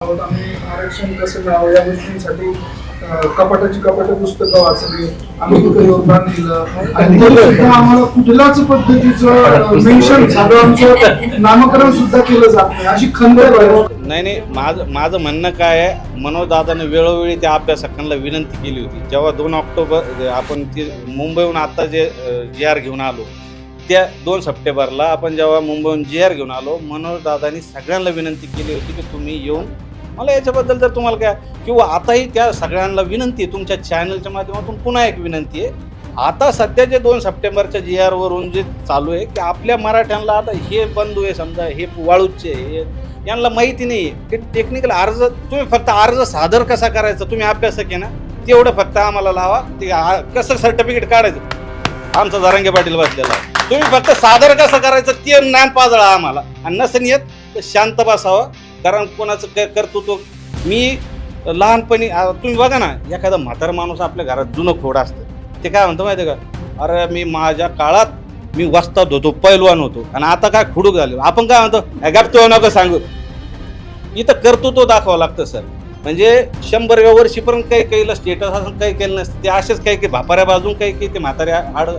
आहोत आम्ही आरक्षण कसं मिळावं या गोष्टींसाठी कपाटाची पुस्तकं वाचली, आम्ही तिथं योगदान दिलं आणि तरी सुद्धा आम्हाला कुठल्याच पद्धतीचं मेन्शन झालं, आमचं नामकरण सुद्धा केलं जात नाही, अशी खंत आहे. नाही, माझं म्हणणं काय आहे, मनोज दादाने वेळोवेळी त्या अभ्यासकांना विनंती केली होती. जेव्हा 2 ऑक्टोबर आपण मुंबईहून आता जे GR घेऊन आलो, त्या 2 सप्टेंबरला आपण जेव्हा मुंबईहून GR घेऊन आलो, मनोज दादांनी सगळ्यांना विनंती केली होती की तुम्ही येऊन मला याच्याबद्दल जर तुम्हाला काय, किंवा आताही त्या सगळ्यांना विनंती आहे, तुमच्या चॅनलच्या माध्यमातून पुन्हा एक विनंती आहे. आता सध्या जे 2 सप्टेंबरच्या GR वरून जे चालू आहे की आपल्या मराठ्यांना आता हे बंधू आहे, समजा हे वाळूचे हे यांना माहिती नाही आहे की टेक्निकल अर्ज, तुम्ही फक्त अर्ज सादर कसा करायचा, तुम्ही अभ्यासक आहे ना, तेवढं फक्त आम्हाला लावा. ते कसं सर्टिफिकेट काढायचं आमचा जरांगे पाटील बसलेला आहे, तुम्ही फक्त सादर कसं करायचं ते ज्ञान पाजळा आम्हाला. आणि नसेल येत तर शांत बसावं, कारण कोणाचं कर्तृत्व. मी लहानपणी तुम्ही बघा ना, एखादा म्हातारा माणूस आपल्या घरात जुनं खोड असतं, ते काय म्हणतो माहिती आहे का, अरे मी माझ्या काळात मी वस्ताद होतो, पैलवान होतो, आणि आता काय खुडूक झाले. आपण काय म्हणतो, गप्प नको सांगू. इथं कर्तृत्व दाखवावं लागतं सर. म्हणजे 100व्या वर्षी पण काही काहीला स्टेटस असं काही केलं नसतं, ते असेच काही भापाऱ्या बाजून काही ते म्हाताऱ्या आड